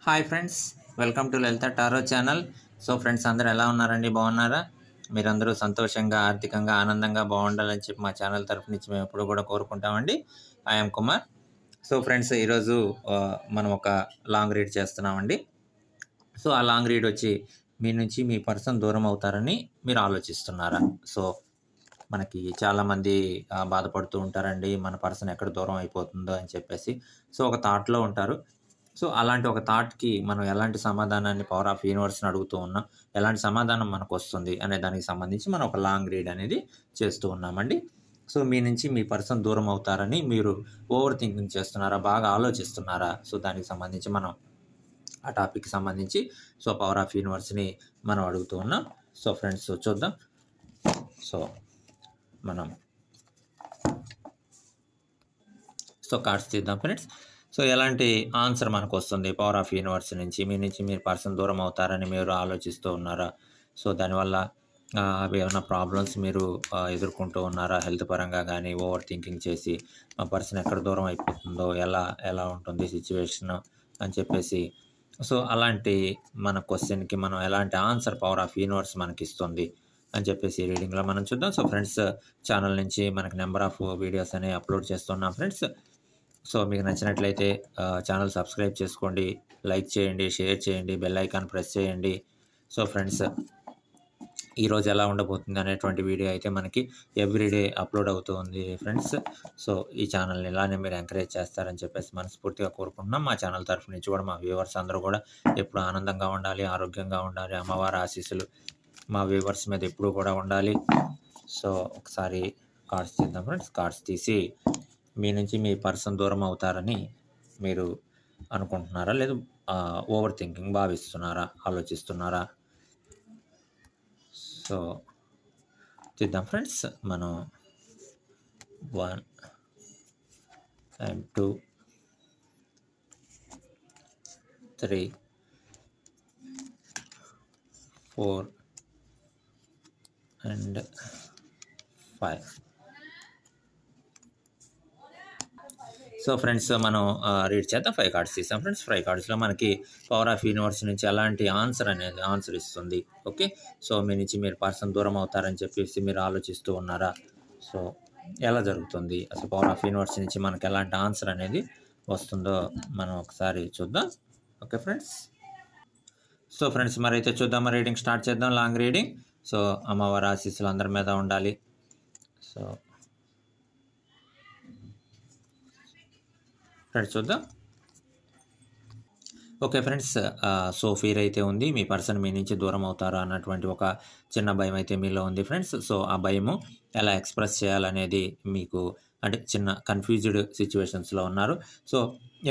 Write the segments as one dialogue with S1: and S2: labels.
S1: Hi friends, welcome to Lalitha tarot channel. So friends, అందరూ ఎలా ఉన్నారండి? బాగున్నారా? మీరందరూ సంతోషంగా, ఆర్థికంగా, ఆనందంగా బాగుండాలని చెప్పి మా ఛానల్ తరఫు నుంచి మేము ఎప్పుడు కూడా కోరుకుంటామండి. ఐఎమ్ కుమార్. సో ఫ్రెండ్స్, ఈరోజు మనం ఒక లాంగ్ రీడ్ చేస్తున్నామండి. సో ఆ లాంగ్ రీడ్ వచ్చి, మీ నుంచి మీ పర్సన్ దూరం అవుతారని మీరు ఆలోచిస్తున్నారా? సో మనకి చాలామంది బాధపడుతూ ఉంటారండి, మన పర్సన్ ఎక్కడ దూరం అయిపోతుందో అని చెప్పేసి. సో ఒక థాట్లో ఉంటారు. సో అలాంటి ఒక థాట్‌కి మనం ఎలాంటి సమాధానాన్ని పవర్ ఆఫ్ యూనివర్స్‌ని అడుగుతూ ఉన్నాం, ఎలాంటి సమాధానం మనకొస్తుంది అనే దానికి సంబంధించి మనం ఒక లాంగ్ రీడ్ అనేది చేస్తూ ఉన్నామండి. సో మీ నుంచి మీ పర్సన్ దూరం అవుతారని మీరు ఓవర్ థింకింగ్ చేస్తున్నారా? బాగా ఆలోచిస్తున్నారా? సో దానికి సంబంధించి మనం ఆ టాపిక్‌కి సంబంధించి సో పవర్ ఆఫ్ యూనివర్స్‌ని మనం అడుగుతూ ఉన్నాం. సో ఫ్రెండ్స్, చూద్దాం. సో మనం కార్డ్స్ తీద్దాం ఫ్రెండ్స్. సో ఎలాంటి ఆన్సర్ మనకు వస్తుంది పవర్ ఆఫ్ యూనివర్స్ నుంచి? మీ నుంచి మీరు పర్సన్ దూరం అవుతారని మీరు ఆలోచిస్తూ ఉన్నారా? సో దానివల్ల అవి ఏమైనా ప్రాబ్లమ్స్ మీరు ఎదుర్కొంటూ ఉన్నారా? హెల్త్ పరంగా కానీ, ఓవర్ థింకింగ్ చేసి మా పర్సన్ ఎక్కడ దూరం అయిపోతుందో, ఎలా ఉంటుంది సిచ్యువేషన్ అని చెప్పేసి. సో అలాంటి మన క్వశ్చన్కి మనం ఎలాంటి ఆన్సర్ పవర్ ఆఫ్ యూనివర్స్ మనకిస్తుంది అని చెప్పేసి రీడింగ్లో మనం చూద్దాం. సో ఫ్రెండ్స్, ఛానల్ నుంచి మనకి నెంబర్ ఆఫ్ వీడియోస్ అనేవి అప్లోడ్ చేస్తున్నాం ఫ్రెండ్స్. సో మీకు నచ్చినట్లయితే ఛానల్ సబ్స్క్రైబ్ చేసుకోండి, లైక్ చేయండి, షేర్ చేయండి, బెల్ ఐకాన్ ప్రెస్ చేయండి. సో ఫ్రెండ్స్, ఈరోజు ఎలా ఉండబోతుంది అనేటువంటి వీడియో అయితే మనకి ఎవ్రీడే అప్లోడ్ అవుతూ ఉంది ఫ్రెండ్స్. సో ఈ ఛానల్ని ఇలానే మీరు ఎంకరేజ్ చేస్తారని చెప్పేసి మనస్ఫూర్తిగా కోరుకుంటున్నాం. మా ఛానల్ తరఫు నుంచి కూడా మా వ్యూవర్స్ అందరూ కూడా ఎప్పుడు ఆనందంగా ఉండాలి, ఆరోగ్యంగా ఉండాలి, అమ్మవారి ఆశీస్సులు మా వ్యూవర్స్ మీద ఎప్పుడూ కూడా ఉండాలి. సో ఒకసారి కార్డ్స్ తీద్దాం ఫ్రెండ్స్. కార్డ్స్ తీసి, మీ నుంచి మీ పర్సన్ దూరం అవుతారని మీరు అనుకుంటున్నారా? లేదు ఓవర్ థింకింగ్ భావిస్తున్నారా, ఆలోచిస్తున్నారా? సో తీద్దాం ఫ్రెండ్స్. మనం 1 and 2, 3, 4 and 5. సో ఫ్రెండ్స్, మనం రీడ్ చేద్దాం. 5 కార్డ్స్ తీసాం ఫ్రెండ్స్. 5 కార్డ్స్లో మనకి పవర్ ఆఫ్ యూనివర్స్ నుంచి ఎలాంటి ఆన్సర్ ఇస్తుంది. ఓకే. సో మీ నుంచి మీరు పర్సన్ దూరం అవుతారని చెప్పేసి మీరు ఆలోచిస్తూ ఉన్నారా? సో ఎలా జరుగుతుంది? అసలు పవర్ ఆఫ్ యూనివర్స్ నుంచి మనకి ఎలాంటి ఆన్సర్ అనేది వస్తుందో మనం ఒకసారి చూద్దాం. Okay friends. సో ఫ్రెండ్స్, మరైతే చూద్దాం, రీడింగ్ స్టార్ట్ చేద్దాం. Long reading. సో అమ్మవారి ఆశీస్సులు అందరి మీద ఉండాలి. సో ఫ్రెండ్స్ చూద్దాం. ఓకే ఫ్రెండ్స్, సో ఫీర్ అయితే ఉంది. మీ పర్సన్ మీ నుంచి దూరం అవుతారా అన్నటువంటి ఒక చిన్న భయం అయితే మీలో ఉంది ఫ్రెండ్స్. సో ఆ భయము ఎలా ఎక్స్ప్రెస్ చేయాలనేది మీకు, అంటే చిన్న కన్ఫ్యూజ్డ్ సిచ్యువేషన్స్లో ఉన్నారు. సో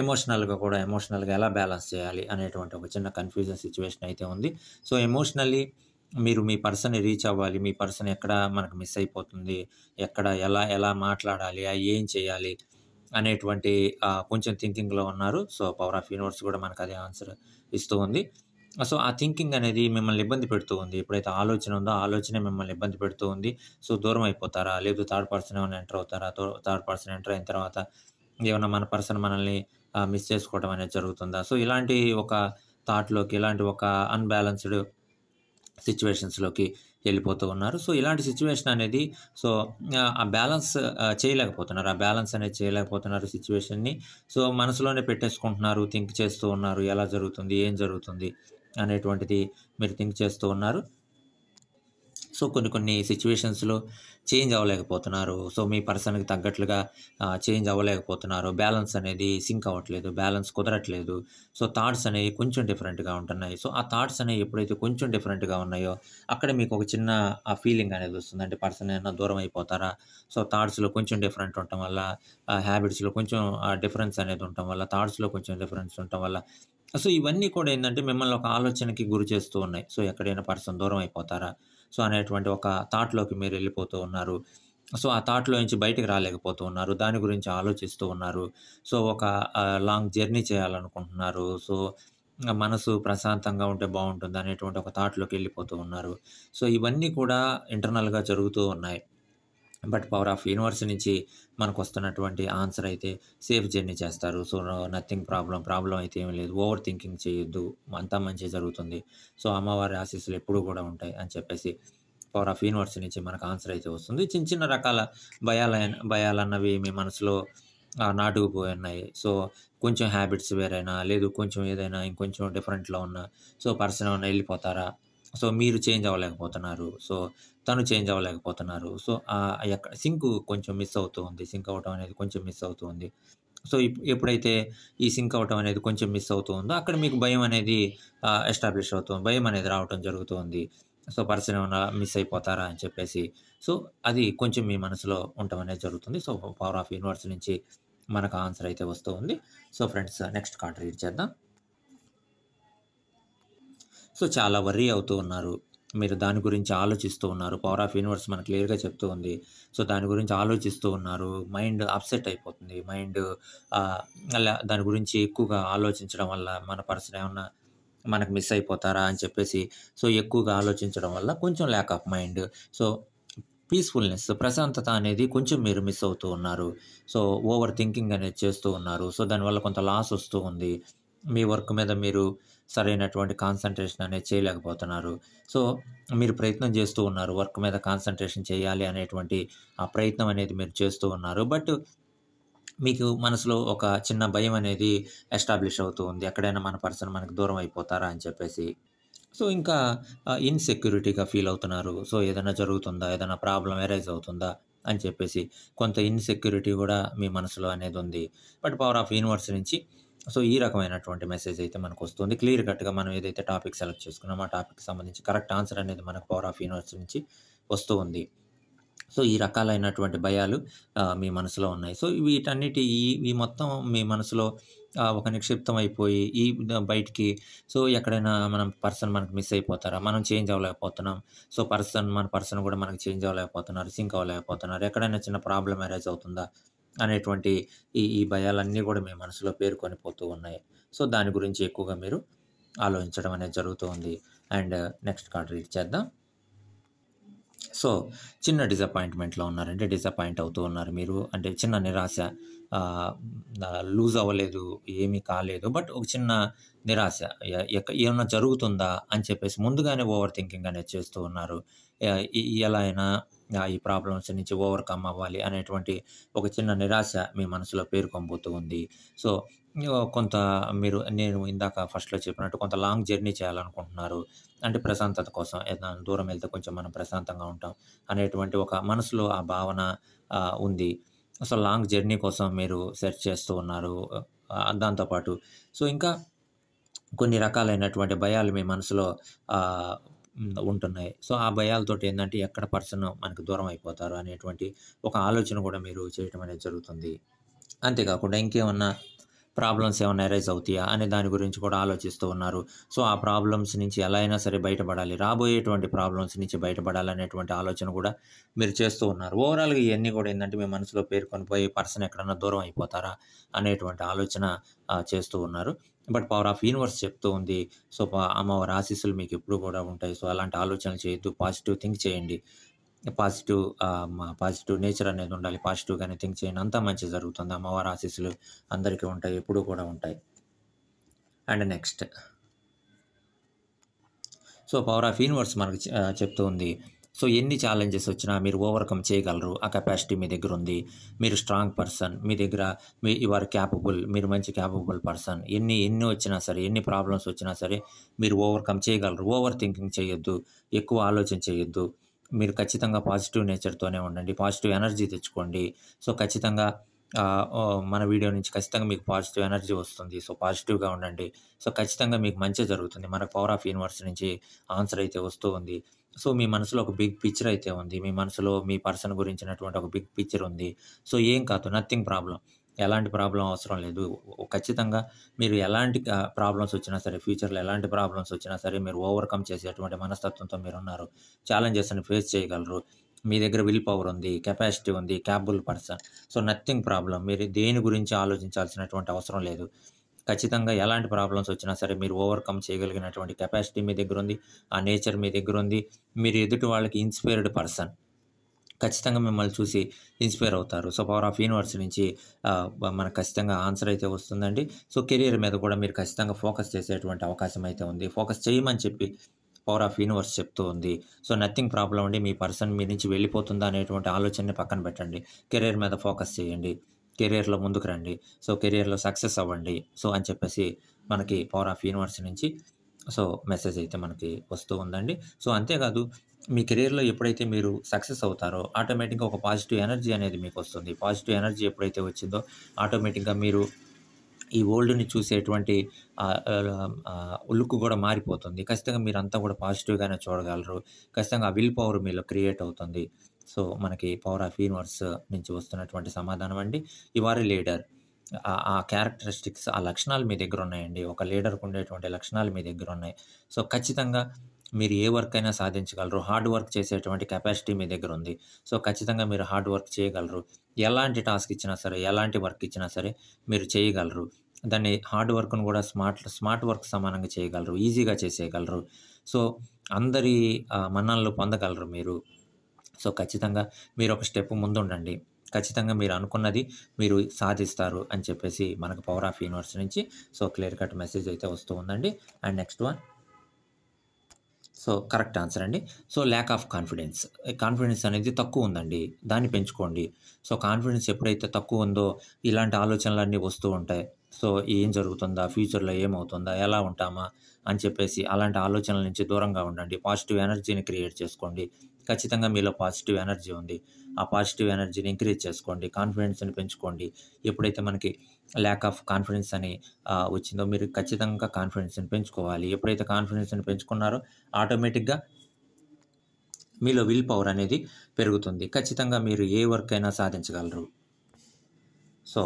S1: ఎమోషనల్గా ఎలా బ్యాలెన్స్ చేయాలి అనేటువంటి ఒక చిన్న కన్ఫ్యూజన్ సిచ్యువేషన్ అయితే ఉంది. సో ఎమోషనల్లీ మీరు మీ పర్సన్ని రీచ్ అవ్వాలి. మీ పర్సన్ ఎక్కడ మనకు మిస్ అయిపోతుంది, ఎక్కడ ఎలా మాట్లాడాలి, ఏం చేయాలి అనేటువంటి కొంచెం థింకింగ్లో ఉన్నారు. సో పవర్ ఆఫ్ యూనివర్స్ కూడా మనకు అదే ఆన్సర్ ఇస్తూ ఉంది. సో ఆ థింకింగ్ అనేది మిమ్మల్ని ఇబ్బంది పెడుతూ ఉంది. ఎప్పుడైతే ఆలోచన ఉందో ఆలోచనే మిమ్మల్ని ఇబ్బంది పెడుతూ ఉంది. సో దూరం అయిపోతారా, లేదు థర్డ్ పర్సన్ ఏమైనా ఎంటర్ అవుతారా? థర్డ్ పర్సన్ ఎంటర్ అయిన తర్వాత ఏమన్నా మన పర్సన్ మనల్ని మిస్ చేసుకోవడం అనేది జరుగుతుందా? సో ఇలాంటి ఒక థాట్లోకి, ఇలాంటి ఒక అన్బ్యాలెన్స్డ్ సిచ్యువేషన్స్లోకి వెళ్ళిపోతూ ఉన్నారు. సో ఇలాంటి సిచ్యువేషన్ అనేది, సో ఆ బ్యాలెన్స్ చేయలేకపోతున్నారు. ఆ బ్యాలెన్స్ అనేది చేయలేకపోతున్నారు సిచ్యువేషన్ని. సో మనసులోనే పెట్టేసుకుంటున్నారు, థింక్ చేస్తూ ఉన్నారు. ఎలా జరుగుతుంది, ఏం జరుగుతుంది అనేటువంటిది మీరు థింక్ చేస్తూ ఉన్నారు. సో కొన్ని సిచ్యువేషన్స్లో చేంజ్ అవ్వలేకపోతున్నారు. సో మీ పర్సన్కి తగ్గట్లుగా చేంజ్ అవ్వలేకపోతున్నారు. బ్యాలెన్స్ అనేది సింక్ అవ్వట్లేదు, బ్యాలెన్స్ కుదరట్లేదు. సో థాట్స్ అనేవి కొంచెం డిఫరెంట్గా ఉంటున్నాయి. సో ఆ థాట్స్ అనేవి ఎప్పుడైతే కొంచెం డిఫరెంట్గా ఉన్నాయో అక్కడ మీకు ఒక చిన్న ఫీలింగ్ అనేది వస్తుంది. అంటే పర్సన్ ఏమైనా దూరం అయిపోతారా? సో థాట్స్లో కొంచెం డిఫరెంట్ ఉండటం వల్ల, హ్యాబిట్స్లో కొంచెం డిఫరెన్స్ అనేది ఉండటం వల్ల, థాట్స్లో కొంచెం డిఫరెన్స్ ఉండటం వల్ల, సో ఇవన్నీ కూడా ఏంటంటే మిమ్మల్ని ఒక ఆలోచనకి గురి చేస్తూ ఉన్నాయి. సో ఎక్కడైనా పర్సన్ దూరం అయిపోతారా సో అనేటువంటి ఒక థాట్లోకి మీరు వెళ్ళిపోతూ ఉన్నారు. సో ఆ థాట్లో నుంచి బయటికి రాలేకపోతూ ఉన్నారు. దాని గురించి ఆలోచిస్తూ ఉన్నారు. సో ఒక లాంగ్ జర్నీ చేయాలనుకుంటున్నారు. సో మనసు ప్రశాంతంగా ఉంటే బాగుంటుంది అనేటువంటి ఒక థాట్లోకి వెళ్ళిపోతూ ఉన్నారు. సో ఇవన్నీ కూడా ఇంటర్నల్గా జరుగుతూ ఉన్నాయి. బట్ పవర్ ఆఫ్ యూనివర్స్ నుంచి మనకు వస్తున్నటువంటి ఆన్సర్ అయితే సేఫ్ జర్నీ చేస్తారు. సో, నథింగ్ ప్రాబ్లం అయితే ఏమీ లేదు. ఓవర్ థింకింగ్ చేయొద్దు. అంతా మంచే జరుగుతుంది. సో, అమ్మవారి ఆశీస్సులు ఎప్పుడూ కూడా ఉంటాయి అని చెప్పేసి పవర్ ఆఫ్ యూనివర్స్ నుంచి మనకు ఆన్సర్ అయితే వస్తుంది. చిన్న చిన్న రకాల భయాలన్నవి మీ మనసులో నాటుకుపోయి ఉన్నాయి. సో, కొంచెం హ్యాబిట్స్ వేరైనా, లేదు కొంచెం ఏదైనా ఇంకొంచెం డిఫరెంట్‌లో ఉన్నా, సో, పర్సన్ ఏమన్నా ఎళ్ళిపోతారా? సో, మీరు చేంజ్ అవ్వలేకపోతున్నారు. సో, తను చేంజ్ అవ్వలేకపోతున్నారు. సో, సింక్ కొంచెం మిస్ అవుతూ ఉంది. సింక్ అవ్వటం అనేది కొంచెం మిస్ అవుతూ ఉంది. సో, ఎప్పుడైతే ఈ సింక్ అవ్వటం అనేది కొంచెం మిస్ అవుతూ ఉందో, అక్కడ మీకు భయం అనేది ఎస్టాబ్లిష్ అవుతుంది. భయం అనేది రావటం జరుగుతూ ఉంది. సో, పర్సన్ ఏమన్నా మిస్ అయిపోతారా అని చెప్పేసి. సో, అది కొంచెం మీ మనసులో ఉండటం అనేది జరుగుతుంది. సో, పవర్ ఆఫ్ యూనివర్స్ నుంచి మనకు ఆన్సర్ అయితే వస్తూ ఉంది. So, friends next card read చేద్దాం. సో, చాలా వర్రీ అవుతూ ఉన్నారు. మీరు దాని గురించి ఆలోచిస్తూ ఉన్నారు. పవర్ ఆఫ్ యూనివర్స్ మనకు క్లియర్‌గా చెప్తూ ఉంది. సో, దాని గురించి ఆలోచిస్తూ ఉన్నారు. మైండ్ అప్‌సెట్ అయిపోతుంది. మైండ్ అలా దాని గురించి ఎక్కువగా ఆలోచించడం వల్ల మన పర్సన్ ఏమన్నా మనకు మిస్ అయిపోతారా అని చెప్పేసి, సో, ఎక్కువగా ఆలోచించడం వల్ల కొంచెం lack of mind. So, peacefulness ప్రశాంతత అనేది కొంచెం మీరు మిస్ అవుతూ ఉన్నారు. సో, ఓవర్ థింకింగ్ అనేది చేస్తూ ఉన్నారు. సో, దానివల్ల కొంత లాస్ వస్తూ ఉంది. మీ వర్క్ మీద మీరు సరైనటువంటి కాన్సంట్రేషన్ అనేది చేయలేకపోతున్నారు. సో, మీరు ప్రయత్నం చేస్తూ ఉన్నారు. వర్క్ మీద కాన్సంట్రేషన్ చేయాలి అనేటువంటి ఆ ప్రయత్నం అనేది మీరు చేస్తూ ఉన్నారు. బట్ మీకు మనసులో ఒక చిన్న భయం అనేది ఎస్టాబ్లిష్ అవుతూ ఉంది. ఎక్కడైనా మన పర్సన్ మనకు దూరం అయిపోతారా అని చెప్పేసి. సో, ఇంకా ఇన్‌సెక్యూరిటీగా ఫీల్ అవుతున్నారు. సో, ఏదైనా జరుగుతుందా? ఏదైనా ప్రాబ్లమ్ అరైజ్ అవుతుందా? అని చెప్పేసి కొంత ఇన్‌సెక్యూరిటీ కూడా మీ మనసులో అనేది ఉంది. బట్ పవర్ ఆఫ్ యూనివర్స్ నుంచి సో, ఈ రకమైనటువంటి మెసేజ్ అయితే మనకొస్తుంది. క్లియర్ కట్‌గా మనం ఏదైతే టాపిక్ సెలెక్ట్ చేసుకున్నామో, ఆ టాపిక్‌కి సంబంధించి కరెక్ట్ ఆన్సర్ అనేది మనకు పవర్ ఆఫ్ యూనివర్స్ నుంచి వస్తూ ఉంది. సో, ఈ రకాలైనటువంటి భయాలు మీ మనసులో ఉన్నాయి. సో, వీటన్నిటి ఈ మొత్తం మీ మనసులో ఒక నిక్షిప్తం అయిపోయి బయటికి సో, ఎక్కడైనా పర్సన్ మనకు మిస్ అయిపోతారా? మనం చేంజ్ అవ్వలేకపోతున్నాం. సో, మన పర్సన్ కూడా మనకు చేంజ్ అవ్వలేకపోతున్నారు. సింక్ అవ్వలేకపోతున్నారు. ఎక్కడైనా చిన్న ప్రాబ్లమ్ అరైజ్ అవుతుందా? అనేటువంటి ఈ భయాలన్నీ కూడా మీ మనసులో పేరుకొని పోతూ ఉన్నాయి. సో, దాని గురించి ఎక్కువగా మీరు ఆలోచించడం అనేది జరుగుతూ ఉంది. అండ్ నెక్స్ట్ కార్డ్ రీడ్ చేద్దాం. సో, చిన్న డిసప్పాయింట్‌మెంట్‌లో ఉన్నారంటే డిసప్పాయింట్ అవుతూ ఉన్నారు మీరు. అంటే చిన్న నిరాశ ఆహ్, లూజ్ అవ్వలేదు, ఏమీ కాలేదు. బట్ ఒక చిన్న నిరాశ ఏమన్నా జరుగుతుందా అని చెప్పేసి ముందుగానే ఓవర్ థింకింగ్ అనేది చేస్తూ ఉన్నారు. ఎలా అయినా ఈ ప్రాబ్లమ్స్ నుంచి ఓవర్‌కమ్ అవ్వాలి అనేటువంటి ఒక చిన్న నిరాశ మీ మనసులో పేరుకొనబోతూ ఉంది. సో, కొంత నేను ఇందాక ఫస్ట్‌లో చెప్పినట్టు కొంత లాంగ్ జర్నీ చేయాలనుకుంటున్నారు. అంటే ప్రశాంతత కోసం ఏదైనా దూరం వెళ్తే కొంచెం మనం ప్రశాంతంగా ఉంటాం అనేటువంటి ఒక మనసులో ఆ భావన ఉంది. సో, లాంగ్ జర్నీ కోసం మీరు సెర్చ్ చేస్తూ ఉన్నారు. దాంతో పాటు సో, ఇంకా కొన్ని రకాలైనటువంటి భయాలు మీ మనసులో ఉంటున్నాయి. సో, ఆ భయాలతోటి ఏందంటే ఎక్కడ పర్సన్ మనకు దూరం అయిపోతారు అనేటువంటి ఒక ఆలోచన కూడా మీరు చేయటం అనేది జరుగుతుంది. అంతేకాకుండా ఇంకేమన్నా ప్రాబ్లమ్స్ ఏమన్నా అరైజ్ అవుతాయా అనే దాని గురించి కూడా ఆలోచిస్తూ ఉన్నారు. సో, ఆ ప్రాబ్లమ్స్ నుంచి ఎలా అయినా సరే బయటపడాలి. రాబోయేటువంటి ప్రాబ్లమ్స్ నుంచి బయటపడాలనేటువంటి ఆలోచన కూడా మీరు చేస్తూ ఉన్నారు. ఓవరాల్‌గా ఇయన్నీ కూడా ఏందంటే మీ మనసులో పేరుకొని పోయి పర్సన్ ఎక్కడన్నా దూరం అయిపోతారా అనేటువంటి ఆలోచన చేస్తూ ఉన్నారు. బట్ పవర్ ఆఫ్ యూనివర్స్ చెప్తూ ఉంది. సో, అమ్మవారి ఆశీస్సులు మీకు ఎప్పుడు కూడా ఉంటాయి. సో, అలాంటి ఆలోచనలు చేయొద్దు. పాజిటివ్ థింక్ చేయండి. పాజిటివ్ నేచర్ అనేది ఉండాలి. పాజిటివ్‌గానే థింక్ చేయండి. అంతా మంచి జరుగుతుంది. అమ్మవారి ఆశీస్సులు అందరికీ ఉంటాయి. ఎప్పుడూ కూడా ఉంటాయి. And next so, power of universe మనకు చెప్తూ ఉంది. సో, ఎన్ని ఛాలెంజెస్ వచ్చినా మీరు ఓవర్‌కమ్ చేయగలరు. ఆ కెపాసిటీ మీ దగ్గరుంది. మీరు స్ట్రాంగ్ పర్సన్. మీ దగ్గర యూ ఆర్ క్యాపబుల్. మీరు మంచి క్యాపబుల్ పర్సన్. ఎన్ని వచ్చినా సరే, ఎన్ని ప్రాబ్లమ్స్ వచ్చినా సరే మీరు ఓవర్‌కమ్ చేయగలరు. ఓవర్ థింకింగ్ చేయొద్దు. ఎక్కువ ఆలోచన చేయొద్దు. మీరు ఖచ్చితంగా పాజిటివ్ నేచర్‌తోనే ఉండండి. పాజిటివ్ ఎనర్జీ తెచ్చుకోండి. సో, ఖచ్చితంగా మన వీడియో నుంచి ఖచ్చితంగా మీకు పాజిటివ్ ఎనర్జీ వస్తుంది. సో, పాజిటివ్‌గా ఉండండి. సో, ఖచ్చితంగా మీకు మంచే జరుగుతుంది. మనకు పవర్ ఆఫ్ యూనివర్స్ నుంచి ఆన్సర్ అయితే వస్తూ ఉంది. సో, మీ మనసులో ఒక బిగ్ పిక్చర్ అయితే ఉంది. మీ మనసులో మీ పర్సన్ గురించినటువంటి ఒక బిగ్ పిక్చర్ ఉంది. సో, ఏం కాదు నథింగ్ ప్రాబ్లమ్. ఎలాంటి ప్రాబ్లమ్ అవసరం లేదు. ఖచ్చితంగా మీరు ఎలాంటి ప్రాబ్లమ్స్ వచ్చినా సరే, ఫ్యూచర్‌లో ఎలాంటి ప్రాబ్లమ్స్ వచ్చినా సరే మీరు ఓవర్‌కమ్ చేసేటువంటి మనస్తత్వంతో మీరున్నారు. ఛాలెంజెస్‌ని ఫేస్ చేయగలరు. మీ దగ్గర విల్ పవర్ ఉంది. కెపాసిటీ ఉంది. Capable person. So, nothing problem. మీరు దేని గురించి ఆలోచించాల్సినటువంటి అవసరం లేదు. ఖచ్చితంగా ఎలాంటి ప్రాబ్లమ్స్ వచ్చినా సరే మీరు ఓవర్‌కమ్ చేయగలిగినటువంటి కెపాసిటీ మీ దగ్గరుంది. ఆ నేచర్ మీ దగ్గరుంది. మీరు ఎదుటి వాళ్ళకి ఇన్‌స్పైర్డ్ పర్సన్. ఖచ్చితంగా మిమ్మల్ని చూసి ఇన్స్పైర్ అవుతారు. సో, పవర్ ఆఫ్ యూనివర్స్ నుంచి మనకు ఖచ్చితంగా ఆన్సర్ అయితే వస్తుందండి. సో, కెరియర్ మీద కూడా మీరు ఖచ్చితంగా ఫోకస్ చేసేటువంటి అవకాశం అయితే ఉంది. ఫోకస్ చేయమని చెప్పి పవర్ ఆఫ్ యూనివర్స్ చెప్తూ ఉంది. సో, నథింగ్ ప్రాబ్లమ్ అండి. మీ పర్సన్ మీ నుంచి వెళ్ళిపోతుందా అనేటువంటి ఆలోచనని పక్కన పెట్టండి. కెరియర్ మీద ఫోకస్ చేయండి. కెరియర్‌లో ముందుకు రండి. సో, కెరియర్‌లో సక్సెస్ అవ్వండి. సో, అని చెప్పేసి మనకి పవర్ ఆఫ్ యూనివర్స్ నుంచి సో, మెసేజ్ అయితే మనకి వస్తూ ఉందండి. సో, అంతేకాదు మీ కెరియర్‌లో ఎప్పుడైతే మీరు సక్సెస్ అవుతారో ఆటోమేటిక్‌గా ఒక పాజిటివ్ ఎనర్జీ అనేది మీకొస్తుంది. పాజిటివ్ ఎనర్జీ ఎప్పుడైతే వచ్చిందో ఆటోమేటిక్‌గా మీరు ఈ వరల్డ్‌ని చూసేటువంటి లుక్ కూడా మారిపోతుంది. ఖచ్చితంగా మీరంతా కూడా పాజిటివ్‌గానే చూడగలరు. ఖచ్చితంగా ఆ విల్ పవర్ మీలో క్రియేట్ అవుతుంది. సో, మనకి పవర్ ఆఫ్ యూనివర్స్ నుంచి వస్తున్నటువంటి సమాధానం అండి. You are a leader. ఆ క్యారెక్టరిస్టిక్స్, ఆ లక్షణాలు మీ దగ్గరున్నాయండి. ఒక లీడర్‌కి ఉండేటువంటి లక్షణాలు మీ దగ్గరున్నాయి. సో, ఖచ్చితంగా మీరు ఏ వర్క్ అయినా సాధించగలరు. హార్డ్ వర్క్ చేసేటువంటి కెపాసిటీ మీ దగ్గరుంది. సో, ఖచ్చితంగా మీరు హార్డ్ వర్క్ చేయగలరు. ఎలాంటి టాస్క్ ఇచ్చినా సరే, ఎలాంటి వర్క్ ఇచ్చినా సరే మీరు చేయగలరు. దాన్ని హార్డ్ వర్క్‌ను కూడా స్మార్ట్ వర్క్ సమానంగా చేయగలరు. ఈజీగా చేసేయగలరు. సో, అందరి మన్ననలు పొందగలరు మీరు. సో, ఖచ్చితంగా మీరొక స్టెప్ ముందుండండి. ఖచ్చితంగా మీరు అనుకున్నది మీరు సాధిస్తారు అని చెప్పేసి మనకు పవర్ ఆఫ్ యూనివర్స్ నుంచి సో, క్లియర్ కట్ మెసేజ్ అయితే వస్తూ ఉందండి. And next one so, correct answer అండి. So, lack of confidence. Confidence అనేది తక్కువుందండి. దాన్ని పెంచుకోండి. సో, కాన్ఫిడెన్స్ ఎప్పుడైతే తక్కువుందో ఇలాంటి ఆలోచనలన్నీ వస్తూ ఉంటాయి. సో, ఏం జరుగుతుందా? ఫ్యూచర్‌లో ఏమవుతుందా? ఎలా ఉంటామా? అని చెప్పేసి అలాంటి ఆలోచనల నుంచి దూరంగా ఉండండి. పాజిటివ్ ఎనర్జీని క్రియేట్ చేసుకోండి. ఖచ్చితంగా మీలో పాజిటివ్ ఎనర్జీ ఉంది. ఆ పాజిటివ్ ఎనర్జీని ఇంక్రీజ్ చేసుకోండి. కాన్ఫిడెన్స్‌ని పెంచుకోండి. ఎప్పుడైతే మనకి ల్యాక్ ఆఫ్ కాన్ఫిడెన్స్ అని వచ్చిందో మీరు ఖచ్చితంగా కాన్ఫిడెన్స్‌ని పెంచుకోవాలి. ఎప్పుడైతే కాన్ఫిడెన్స్‌ని పెంచుకున్నారో ఆటోమేటిక్‌గా మీలో విల్ పవర్ అనేది పెరుగుతుంది. ఖచ్చితంగా మీరు ఏ వర్క్ అయినా సాధించగలరు. సో,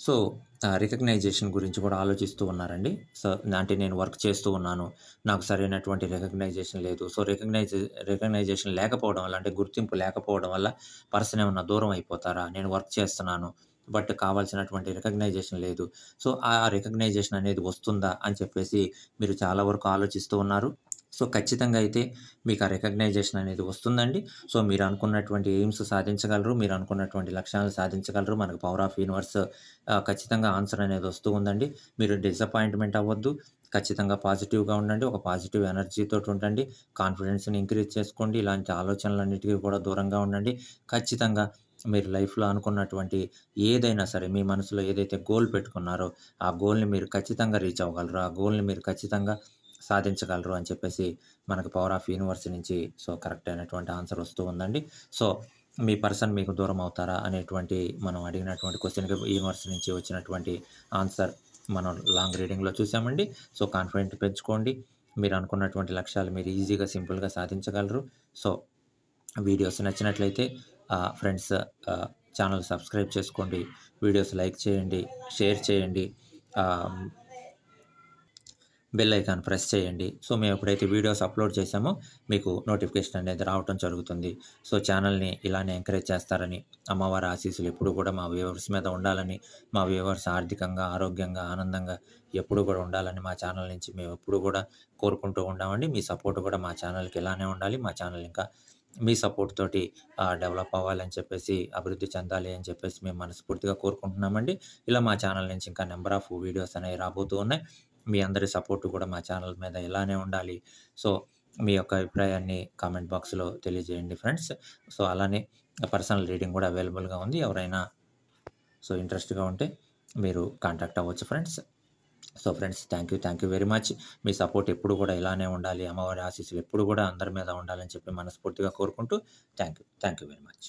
S1: సో, రికగ్నైజేషన్ గురించి కూడా ఆలోచిస్తూ ఉన్నారండి. సో, అంటే నేను వర్క్ చేస్తూ ఉన్నాను. నాకు సరైనటువంటి రికగ్నైజేషన్ లేదు. సో, రికగ్నైజేషన్ లేకపోవడం వల్ల అంటే గుర్తింపు లేకపోవడం వల్ల పర్సన్ ఏమన్నా దూరం అయిపోతారా? నేను వర్క్ చేస్తున్నాను. బట్ కావాల్సినటువంటి రికగ్నైజేషన్ లేదు. సో, ఆ రికగ్నైజేషన్ అనేది వస్తుందా? అని చెప్పేసి మీరు చాలా వరకు ఆలోచిస్తూ ఉన్నారు. సో, ఖచ్చితంగా అయితే మీకు ఆ రికగ్నైజేషన్ అనేది వస్తుందండి. సో, మీరు అనుకున్నటువంటి ఎయిమ్స్ సాధించగలరు. మీరు అనుకున్నటువంటి లక్ష్యాలను సాధించగలరు. మనకు పవర్ ఆఫ్ యూనివర్స్ ఖచ్చితంగా ఆన్సర్ అనేది వస్తూ ఉందండి. మీరు డిసప్పాయింట్‌మెంట్ అవ్వద్దు. ఖచ్చితంగా పాజిటివ్‌గా ఉండండి. ఒక పాజిటివ్ ఎనర్జీతోటి ఉండండి. కాన్ఫిడెన్స్‌ని ఇంక్రీజ్ చేసుకోండి. ఇలాంటి ఆలోచనలన్నిటికి కూడా దూరంగా ఉండండి. ఖచ్చితంగా మీరు లైఫ్‌లో అనుకున్నటువంటి ఏదైనా సరే, మీ మనసులో ఏదైతే గోల్ పెట్టుకున్నారో, ఆ గోల్‌ని మీరు ఖచ్చితంగా రీచ్ అవ్వగలరు. ఆ గోల్‌ని మీరు ఖచ్చితంగా సాధించగలరు అని చెప్పేసి మనకు పవర్ ఆఫ్ యూనివర్స్ నుంచి సో, కరెక్ట్ అయినటువంటి ఆన్సర్ వస్తూ ఉందండి. సో, మీ పర్సన్ మీకు దూరం అవుతారా అనేటువంటి మనం అడిగినటువంటి క్వెషన్‌కి యూనివర్స్ నుంచి వచ్చినటువంటి ఆన్సర్ మనం లాంగ్ రీడింగ్‌లో చూసామండి. సో, కాన్ఫిడెంట్ పెంచుకోండి. మీరు అనుకున్నటువంటి లక్ష్యాలు మీరు ఈజీగా, సింపుల్‌గా సాధించగలరు. సో, వీడియోస్ నచ్చినట్లయితే ఫ్రెండ్స్ ఛానల్ సబ్స్క్రైబ్ చేసుకోండి. వీడియోస్ లైక్ చేయండి, షేర్ చేయండి. ఆహ్, బెల్ ఐకాన్ ప్రెస్ చేయండి. సో, మేము ఎప్పుడైతే వీడియోస్ అప్‌లోడ్ చేశామో మీకు నోటిఫికేషన్ అనేది రావటం జరుగుతుంది. సో, ఛానల్‌ని ఇలానే ఎంకరేజ్ చేస్తారని, అమ్మవారి ఆశీస్సులు ఎప్పుడూ కూడా మా వ్యూవర్స్ మీద ఉండాలని, మా వ్యూవర్స్ ఆర్థికంగా, ఆరోగ్యంగా, ఆనందంగా ఎప్పుడూ కూడా ఉండాలని మా ఛానల్ నుంచి మేము ఎప్పుడూ కూడా కోరుకుంటూ ఉంటామండి. మీ సపోర్ట్ కూడా మా ఛానల్‌కి ఇలానే ఉండాలి. మా ఛానల్ ఇంకా మీ సపోర్ట్ తోటి డెవలప్ అవ్వాలని చెప్పేసి, అభివృద్ధి చెందాలి అని చెప్పేసి మేము మనస్ఫూర్తిగా కోరుకుంటున్నామండి. ఇలా మా ఛానల్ నుంచి ఇంకా నంబర్ ఆఫ్ వీడియోస్ అనేవి రాబోతూ ఉన్నాయి. మీ అందరి సపోర్ట్ కూడా మా ఛానల్ మీద ఇలానే ఉండాలి. సో, మీ యొక్క అభిప్రాయాన్ని కామెంట్ బాక్స్‌లో తెలియజేయండి ఫ్రెండ్స్. సో, అలానే పర్సనల్ రీడింగ్ కూడా అవైలబుల్‌గా ఉంది. ఎవరైనా సో, ఇంట్రెస్ట్‌గా ఉంటే మీరు కాంటాక్ట్ అవ్వచ్చు friends. So, friends thank you very much. Me support ఎప్పుడు కూడా ఇలానే ఉండాలి. అమ్మవారి ఆశీస్సులు ఎప్పుడు కూడా అందరి మీద ఉండాలని చెప్పి మనస్ఫూర్తిగా కోరుకుంటూ థ్యాంక్ యూ వెరీ మచ్.